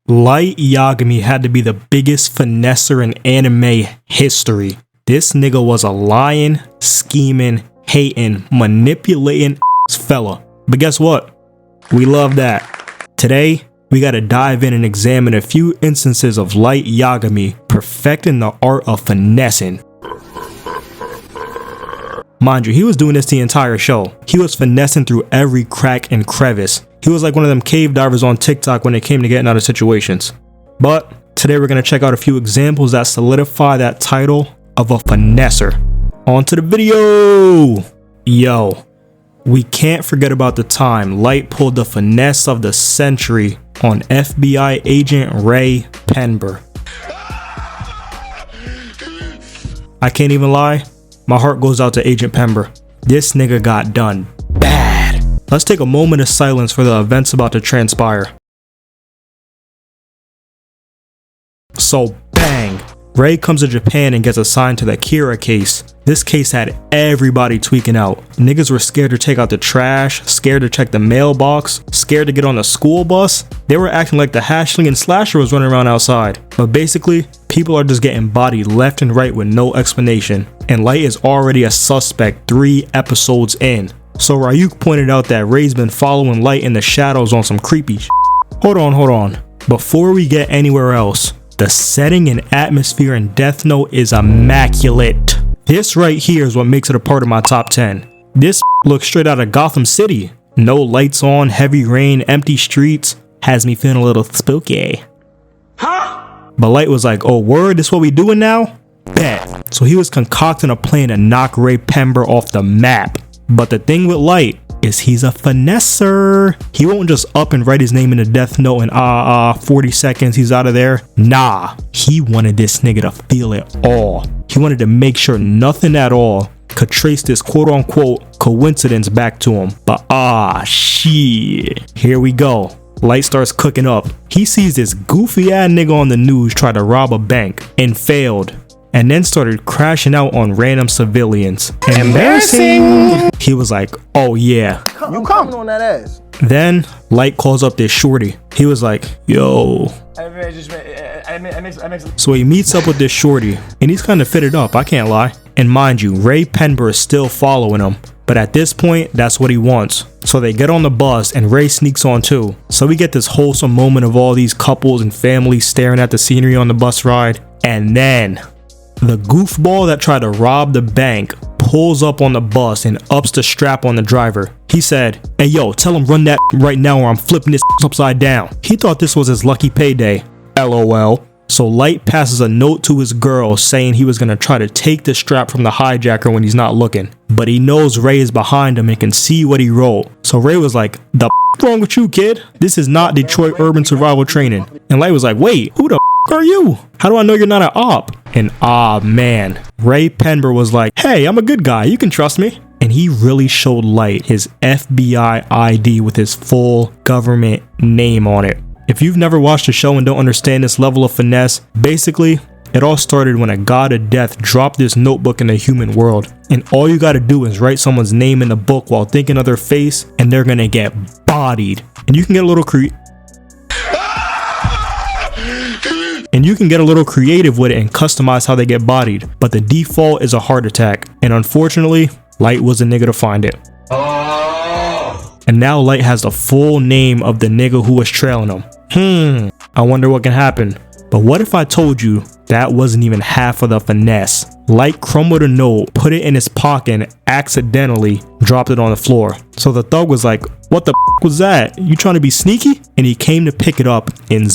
Light Yagami had to be the biggest finesser in anime history. This nigga was a lying, scheming, hating, manipulating fella. But guess what? We love that. Today, we gotta dive in and examine a few instances of Light Yagami perfecting the art of finessing. Mind you, he was doing this the entire show. He was finessing through every crack and crevice. He was like one of them cave divers on TikTok when it came to getting out of situations. But today we're gonna check out a few examples that solidify that title of a finesser. On to the video! Yo, we can't forget about the time Light pulled the finesse of the century on FBI agent Ray Penber. I can't even lie, my heart goes out to Agent Penber. This nigga got done bad. Let's take a moment of silence for the events about to transpire. So bang! Ray comes to Japan and gets assigned to the Kira case. This case had everybody tweaking out. Niggas were scared to take out the trash, scared to check the mailbox, scared to get on the school bus. They were acting like the hashling and slasher was running around outside. But basically, people are just getting bodied left and right with no explanation. And Light is already a suspect 3 episodes in. So Ryuk pointed out that Ray's been following Light in the shadows on some creepy shit. Hold on. Before we get anywhere else, the setting and atmosphere in Death Note is immaculate. This right here is what makes it a part of my top 10. This looks straight out of Gotham City. No lights on, heavy rain, empty streets. Has me feeling a little spooky. Huh? But Light was like, oh word, this what we doing now? Bet. So he was concocting a plan to knock Ray Penber off the map. But the thing with Light is he's a finesser. He won't just up and write his name in the Death Note and 40 seconds he's out of there. Nah, he wanted this nigga to feel it all. He wanted to make sure nothing at all could trace this quote unquote coincidence back to him. But shit. Here we go. Light starts cooking up. He sees this goofy ass nigga on the news try to rob a bank and failed. And then started crashing out on random civilians. Embarrassing! He was like, oh yeah. You coming on that ass. Then, Light calls up this shorty. He was like, yo. So he meets up with this shorty, and he's kind of fitted up, I can't lie. And mind you, Ray Penber is still following him. But at this point, that's what he wants. So they get on the bus, and Ray sneaks on too. So we get this wholesome moment of all these couples and families staring at the scenery on the bus ride. And then the goofball that tried to rob the bank pulls up on the bus and ups the strap on the driver. He said, hey yo, tell him run that right now or I'm flipping this upside down. He thought this was his lucky payday. LOL. So Light passes a note to his girl saying he was gonna try to take the strap from the hijacker when he's not looking. But he knows Ray is behind him and can see what he wrote. So Ray was like, the wrong with you, kid? This is not Detroit urban survival training. And Light was like, wait, who the are you? How do I know you're not an op? And man, Ray Penber was like, hey, I'm a good guy, you can trust me. And he really showed Light his FBI ID with his full government name on it. If you've never watched the show and don't understand this level of finesse, basically, it all started when a god of death dropped this notebook in the human world. And all you gotta do is write someone's name in the book while thinking of their face, and they're gonna get bodied. And you can get a little creative with it and customize how they get bodied, but the default is a heart attack, and unfortunately, Light was the nigga to find it. And now Light has the full name of the nigga who was trailing him. I wonder what can happen. But what if I told you that wasn't even half of the finesse? Light crumbled a note, put it in his pocket, and accidentally dropped it on the floor. So the thug was like, what the was that? You trying to be sneaky? And he came to pick it up, and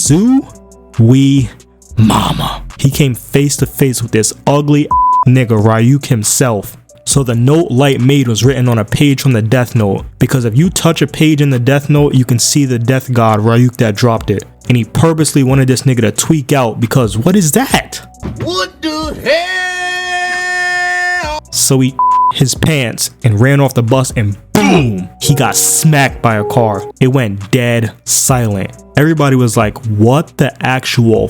mama. He came face to face with this ugly nigga Ryuk himself. So the note Light made was written on a page from the Death Note, because if you touch a page in the Death Note, you can see the death god Ryuk that dropped it. And he purposely wanted this nigga to tweak out because what is that? What the hell? So he his pants and ran off the bus and boom, he got smacked by a car. It went dead silent. Everybody was like, what the actual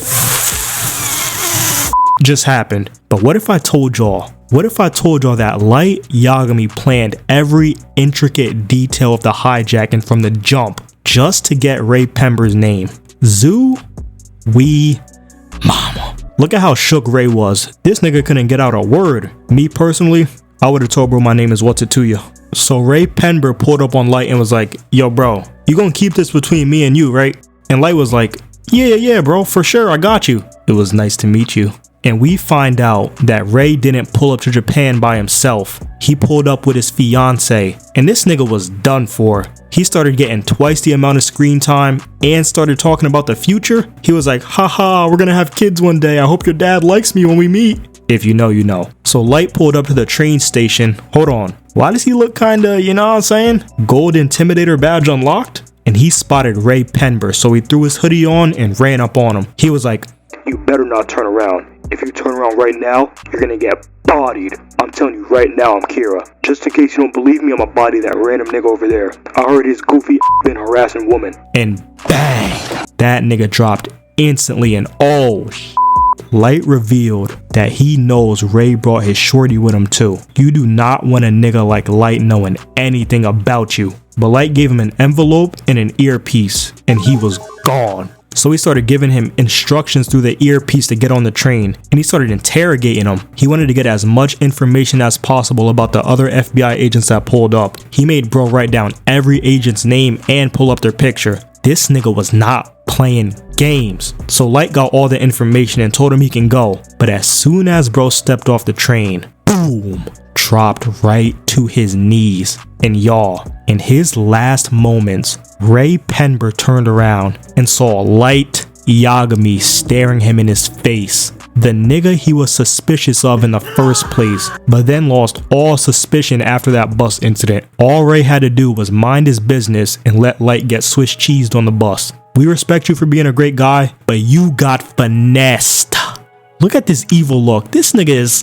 just happened? But what if I told y'all that Light Yagami planned every intricate detail of the hijacking from the jump just to get Ray Penber's name? Zoo We mama. Look at how shook Ray was. This nigga couldn't get out a word. Me personally, I would have told bro my name is what's it to you. So Ray Penber pulled up on Light and was like, yo bro, you gonna keep this between me and you, right? And Light was like, yeah bro, for sure, I got you. It was nice to meet you. And we find out that Ray didn't pull up to Japan by himself. He pulled up with his fiance, and this nigga was done for. He started getting twice the amount of screen time and started talking about the future. He was like, haha, we're gonna have kids one day. I hope your dad likes me when we meet. If you know, you know. So Light pulled up to the train station. Hold on. Why does he look kinda, you know what I'm saying? Gold Intimidator badge unlocked? And he spotted Ray Penber, so he threw his hoodie on and ran up on him. He was like, you better not turn around. If you turn around right now, you're gonna get bodied. I'm telling you right now, I'm Kira. Just in case you don't believe me, I'm a body that random nigga over there. I heard his goofy been harassing woman. And bang! That nigga dropped instantly and Light revealed that he knows Ray brought his shorty with him too. You do not want a nigga like Light knowing anything about you. But Light gave him an envelope and an earpiece, and he was gone. So he started giving him instructions through the earpiece to get on the train, and he started interrogating him. He wanted to get as much information as possible about the other FBI agents that pulled up. He made bro write down every agent's name and pull up their picture. This nigga was not playing games. So Light got all the information and told him he can go. But as soon as bro stepped off the train, boom, dropped right to his knees. And y'all, in his last moments, Ray Penber turned around and saw Light Yagami staring him in his face. The nigga he was suspicious of in the first place, but then lost all suspicion after that bus incident. All Ray had to do was mind his business and let Light get Swiss cheesed on the bus. We respect you for being a great guy, but you got finessed. Look at this evil look. This nigga is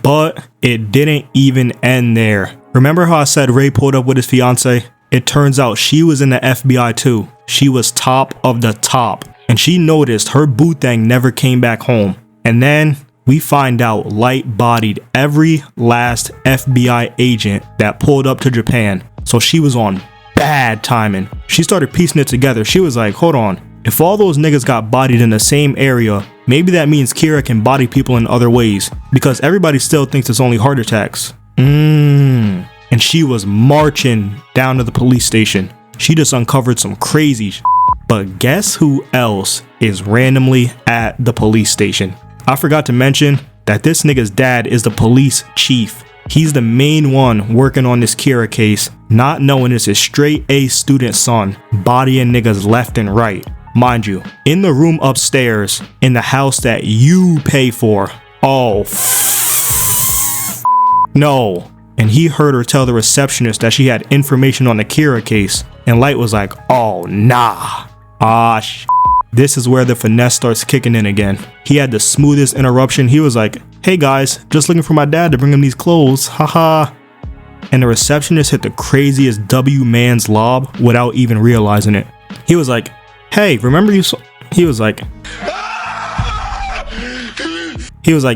But it didn't even end there. Remember how I said Ray pulled up with his fiance? It turns out she was in the FBI too. She was top of the top. And she noticed her boo thing never came back home. And then we find out Light bodied every last FBI agent that pulled up to Japan. So she was on bad timing. She started piecing it together. She was like, hold on. If all those niggas got bodied in the same area, maybe that means Kira can body people in other ways. Because everybody still thinks it's only heart attacks. And she was marching down to the police station. She just uncovered some crazy shit. But guess who else is randomly at the police station? I forgot to mention that this nigga's dad is the police chief. He's the main one working on this Kira case, not knowing it's his straight A student son, bodying niggas left and right. Mind you, in the room upstairs, in the house that you pay for. No. And he heard her tell the receptionist that she had information on the Kira case. And Light was like, oh nah. This is where the finesse starts kicking in again. He had the smoothest interruption. He was like, hey guys, just looking for my dad to bring him these clothes, haha. And the receptionist hit the craziest W man's lob without even realizing it. He was like, hey, remember you saw... He was like,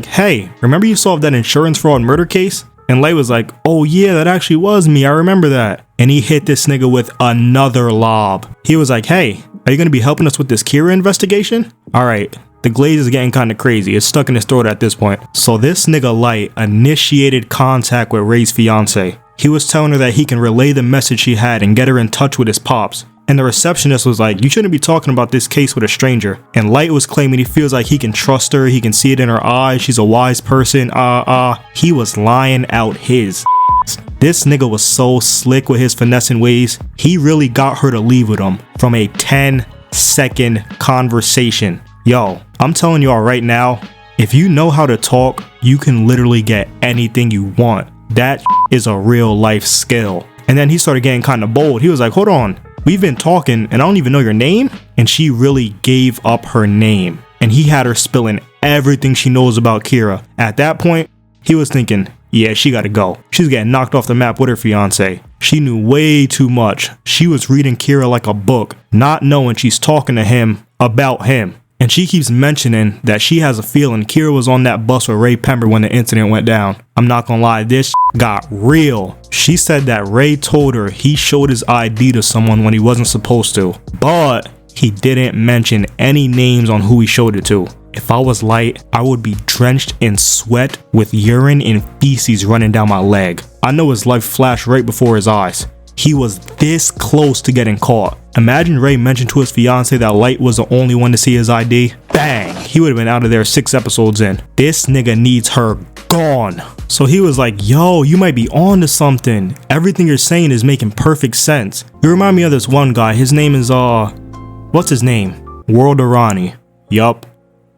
hey, remember you solved that insurance fraud murder case? And Light was like, oh yeah, that actually was me, I remember that. And he hit this nigga with another lob. He was like, hey, are you gonna be helping us with this Kira investigation? Alright, the glaze is getting kinda crazy. It's stuck in his throat at this point. So this nigga Light initiated contact with Ray's fiance. He was telling her that he can relay the message she had and get her in touch with his pops. And the receptionist was like, you shouldn't be talking about this case with a stranger. And Light was claiming he feels like he can trust her, he can see it in her eyes, she's a wise person, He was lying out his This nigga was so slick with his finessing ways, he really got her to leave with him from a 10-second conversation. Yo, I'm telling y'all right now, if you know how to talk, you can literally get anything you want. That is a real life skill. And then he started getting kind of bold. He was like, hold on, we've been talking and I don't even know your name? And she really gave up her name. And he had her spilling everything she knows about Kira. At that point, he was thinking, yeah, she gotta go. She's getting knocked off the map with her fiance. She knew way too much. She was reading Kira like a book, not knowing she's talking to him about him. And she keeps mentioning that she has a feeling Kira was on that bus with Ray Penber when the incident went down. I'm not gonna lie, this got real. She said that Ray told her he showed his ID to someone when he wasn't supposed to. But he didn't mention any names on who he showed it to. If I was Light, I would be drenched in sweat with urine and feces running down my leg. I know his life flashed right before his eyes. He was this close to getting caught. Imagine Ray mentioned to his fiance that Light was the only one to see his ID. Bang! He would have been out of there 6 episodes in. This nigga needs her gone. So he was like, yo, you might be on to something. Everything you're saying is making perfect sense. You remind me of this one guy. His name is, what's his name? World Arani. Yup.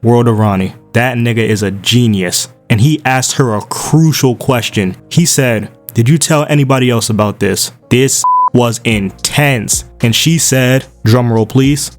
World Arani. That nigga is a genius. And he asked her a crucial question. He said, did you tell anybody else about this? This was intense. And she said, drumroll please.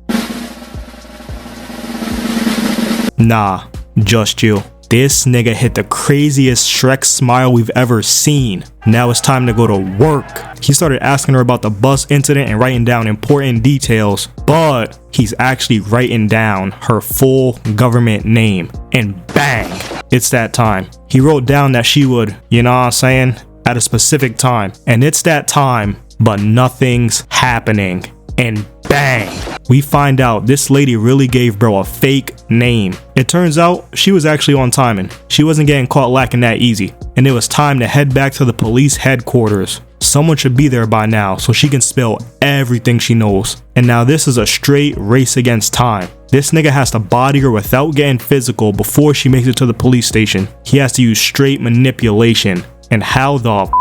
Nah, just you. This nigga hit the craziest Shrek smile we've ever seen. Now it's time to go to work. He started asking her about the bus incident and writing down important details, but he's actually writing down her full government name. And bang, it's that time. He wrote down that she would, you know what I'm saying, at a specific time. And it's that time, but nothing's happening. And bang, we find out this lady really gave bro a fake name. It turns out she was actually on timing. She wasn't getting caught lacking that easy. And it was time to head back to the police headquarters. Someone should be there by now so she can spill everything she knows. And now this is a straight race against time. This nigga has to body her without getting physical before she makes it to the police station. He has to use straight manipulation. And how the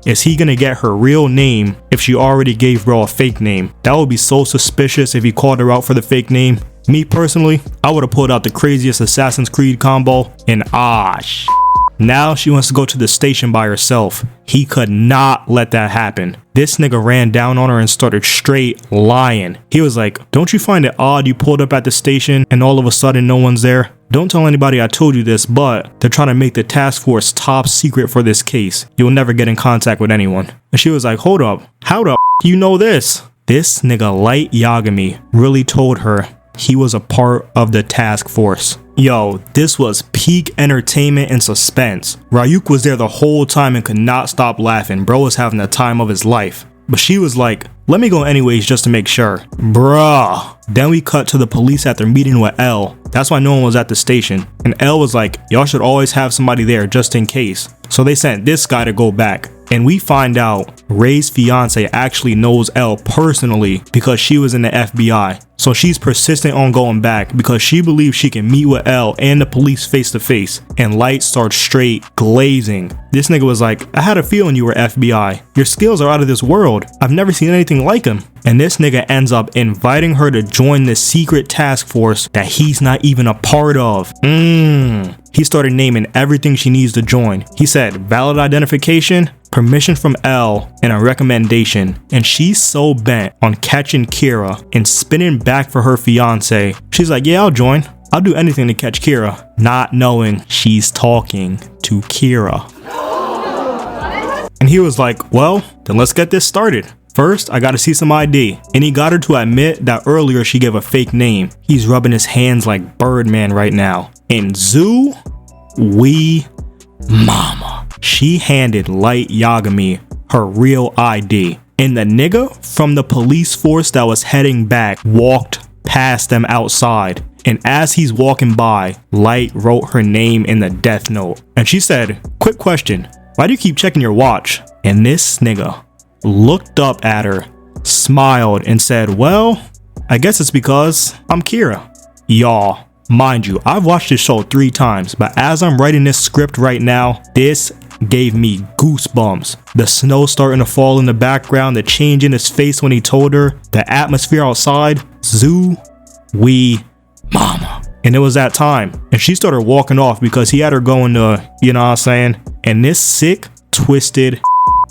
is he gonna get her real name if she already gave bro a fake name? That would be so suspicious if he called her out for the fake name. Me personally, I would have pulled out the craziest Assassin's Creed combo and now she wants to go to the station by herself. He could not let that happen. This nigga ran down on her and started straight lying. He was like, don't you find it odd you pulled up at the station and all of a sudden no one's there? Don't tell anybody I told you this, but they're trying to make the task force top secret for this case. You'll never get in contact with anyone. And she was like, hold up, how the you know this? This nigga Light Yagami really told her he was a part of the task force. Yo, this was peak entertainment and suspense. Ryuk was there the whole time and could not stop laughing. Bro was having the time of his life. But she was like, let me go anyways just to make sure. Bruh. Then we cut to the police after meeting with L. That's why no one was at the station. And L was like, y'all should always have somebody there just in case. So they sent this guy to go back. And we find out Ray's fiance actually knows L personally because she was in the FBI. So she's persistent on going back because she believes she can meet with L and the police face to face. And Light starts straight glazing. This nigga was like, I had a feeling you were FBI. Your skills are out of this world. I've never seen anything like him. And this nigga ends up inviting her to join the secret task force that he's not even a part of. He started naming everything she needs to join. He said valid identification, permission from L, and a recommendation. And she's so bent on catching Kira and spinning back for her fiance. She's like, yeah, I'll join. I'll do anything to catch Kira. Not knowing she's talking to Kira. And he was like, well, then let's get this started. First, I gotta see some ID. And he got her to admit that earlier she gave a fake name. He's rubbing his hands like Birdman right now. And Zoo, we mama. She handed Light Yagami her real ID. And the nigga from the police force that was heading back walked past them outside. And as he's walking by, Light wrote her name in the death note. And she said, quick question, why do you keep checking your watch? And this nigga looked up at her, smiled, and said, well, I guess it's because I'm Kira. Y'all, mind you, I've watched this show 3 times, but as I'm writing this script right now, this gave me goosebumps. The snow starting to fall in the background, the change in his face when he told her, the atmosphere outside, Zoo, we mama. And it was that time. And she started walking off because he had her going to, you know what I'm saying? And this sick, twisted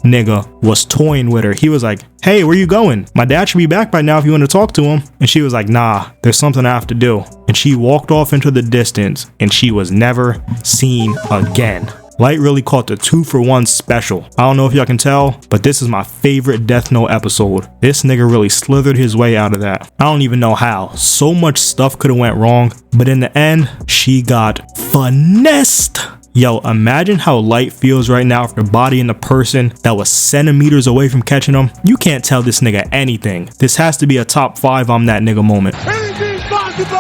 nigga was toying with her. He was like, hey, where you going? My dad should be back by now if you want to talk to him. And she was like, nah, there's something I have to do. And she walked off into the distance and she was never seen again. Light really caught the 2-for-1 special. I don't know if y'all can tell, but this is my favorite Death Note episode. This nigga really slithered his way out of that. I don't even know how. So much stuff could have went wrong, but in the end, she got finessed. Yo, imagine how Light feels right now after bodying the person that was centimeters away from catching him. You can't tell this nigga anything. This has to be a top 5 I'm that nigga moment. Anything's possible!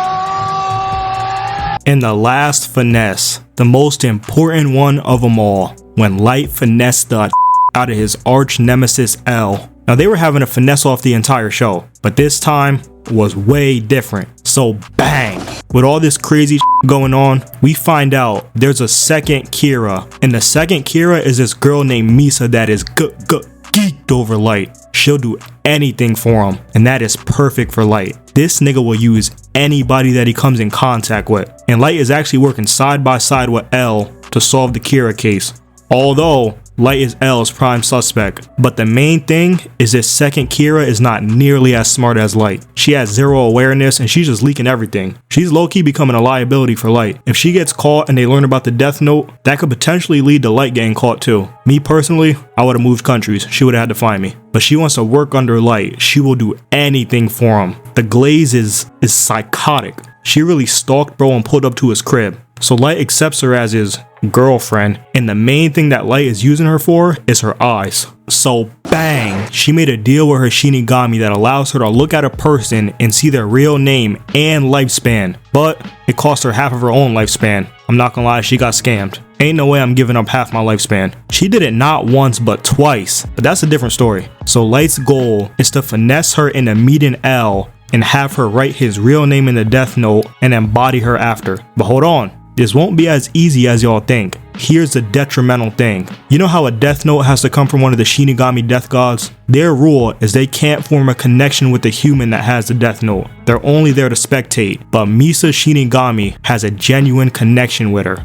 And the last finesse, the most important one of them all, when Light finessed the out of his arch nemesis L. Now they were having a finesse off the entire show, but this time was way different. So bang, with all this crazy going on, we find out there's a second Kira, and the second Kira is this girl named Misa that is geeked over Light. She'll do anything for him, and that is perfect for Light. This nigga will use anybody that he comes in contact with, and Light is actually working side by side with L to solve the Kira case. Although Light is L's prime suspect, but the main thing is this second Kira is not nearly as smart as Light. She has zero awareness and she's just leaking everything. She's low-key becoming a liability for Light. If she gets caught and they learn about the death note, that could potentially lead to Light getting caught too. Me personally, I would have moved countries. She would have had to find me. But she wants to work under Light. She will do anything for him. The glaze is psychotic. She really stalked bro and pulled up to his crib. So Light accepts her as his girlfriend, and the main thing that Light is using her for is her eyes. So bang, she made a deal with her Shinigami that allows her to look at a person and see their real name and lifespan, but it cost her half of her own lifespan. I'm not gonna lie, she got scammed. Ain't no way I'm giving up half my lifespan. She did it not once but twice, but that's a different story. So Light's goal is to finesse her into meeting L and have her write his real name in the death note and then body her after. But hold on, this won't be as easy as y'all think. Here's the detrimental thing. You know how a death note has to come from one of the Shinigami death gods? Their rule is they can't form a connection with the human that has the death note. They're only there to spectate, but Misa Shinigami has a genuine connection with her.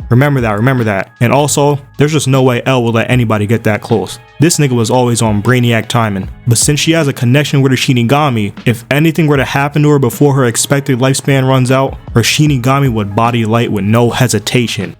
Remember that. And also, there's just no way L will let anybody get that close. This nigga was always on brainiac timing. But since she has a connection with her Shinigami, if anything were to happen to her before her expected lifespan runs out, her Shinigami would body Light with no hesitation.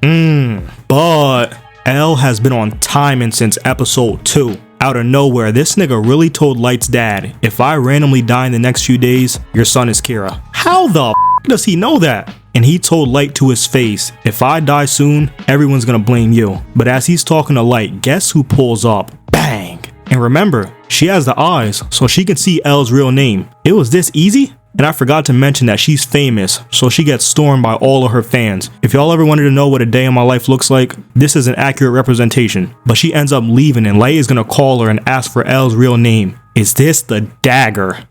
But L has been on timing since episode 2. Out of nowhere, this nigga really told Light's dad, if I randomly die in the next few days, your son is Kira. How the does he know that? And he told Light to his face, if I die soon, everyone's gonna blame you. But as he's talking to Light, guess who pulls up? Bang! And remember, she has the eyes, so she can see L's real name. It was this easy? And I forgot to mention that she's famous, so she gets stormed by all of her fans. If y'all ever wanted to know what a day in my life looks like, this is an accurate representation. But she ends up leaving and Light is gonna call her and ask for L's real name. Is this the dagger?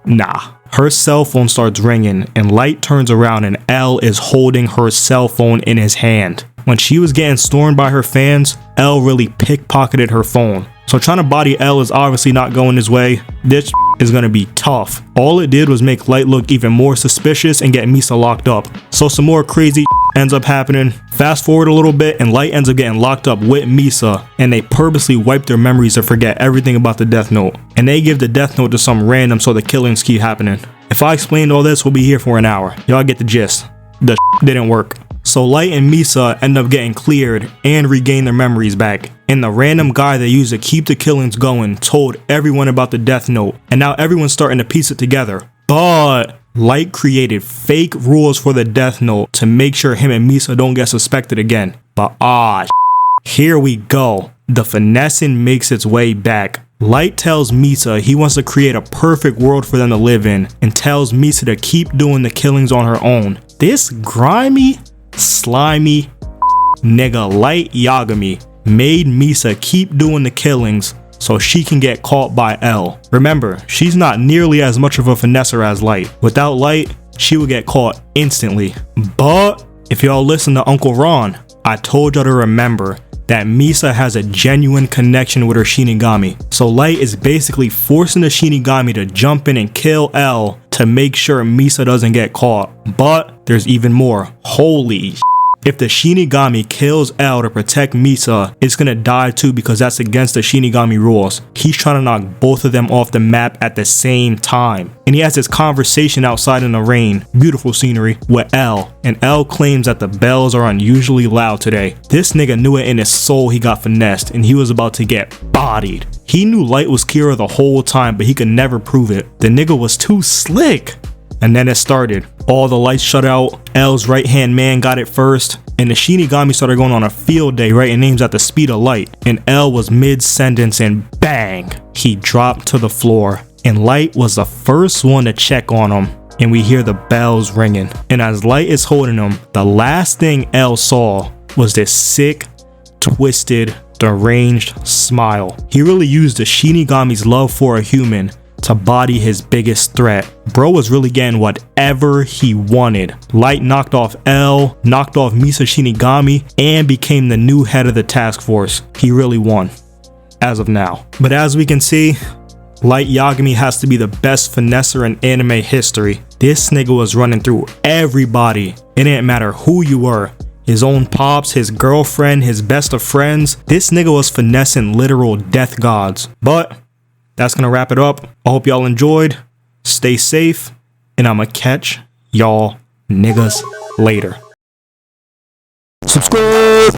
Nah. Her cell phone starts ringing and Light turns around and L is holding her cell phone in his hand. When she was getting stormed by her fans, L really pickpocketed her phone. So trying to body L is obviously not going his way. This is gonna be tough. All it did was make Light look even more suspicious and get Misa locked up. So some more crazy ends up happening. Fast forward a little bit and Light ends up getting locked up with Misa, and they purposely wipe their memories to forget everything about the death note. And they give the death note to some random so the killings keep happening. If I explained all this, we'll be here for an hour. Y'all get the gist. The didn't work. So Light and Misa end up getting cleared and regain their memories back. And the random guy they used to keep the killings going told everyone about the death note. And now everyone's starting to piece it together. But Light created fake rules for the death note to make sure him and Misa don't get suspected again. But here we go. The finessing makes its way back. Light tells Misa he wants to create a perfect world for them to live in and tells Misa to keep doing the killings on her own. This grimy, slimy nigga Light Yagami made Misa keep doing the killings so she can get caught by L. Remember, she's not nearly as much of a finesser as Light. Without Light, she would get caught instantly. But if y'all listen to Uncle Ron, I told y'all to remember that Misa has a genuine connection with her Shinigami. So Light is basically forcing the Shinigami to jump in and kill L to make sure Misa doesn't get caught. But there's even more. Holy shit. If the Shinigami kills L to protect Misa, it's gonna die too because that's against the Shinigami rules. He's trying to knock both of them off the map at the same time. And he has this conversation outside in the rain, beautiful scenery, with L. And L claims that the bells are unusually loud today. This nigga knew it in his soul he got finessed and he was about to get bodied. He knew Light was Kira the whole time, but he could never prove it. The nigga was too slick. And then it started. All the lights shut out. L's right-hand man got it first. And the Shinigami started going on a field day, writing names at the speed of light. And L was mid-sentence and bang! He dropped to the floor. And Light was the first one to check on him. And we hear the bells ringing. And as Light is holding him, the last thing L saw was this sick, twisted, deranged smile. He really used the Shinigami's love for a human to body his biggest threat. Bro was really getting whatever he wanted. Light knocked off L, knocked off Misa Shinigami, and became the new head of the task force. He really won, as of now. But as we can see, Light Yagami has to be the best finesser in anime history. This nigga was running through everybody. It didn't matter who you were. His own pops, his girlfriend, his best of friends. This nigga was finessing literal death gods. But that's gonna wrap it up. I hope y'all enjoyed. Stay safe. And I'ma catch y'all niggas later. Subscribe!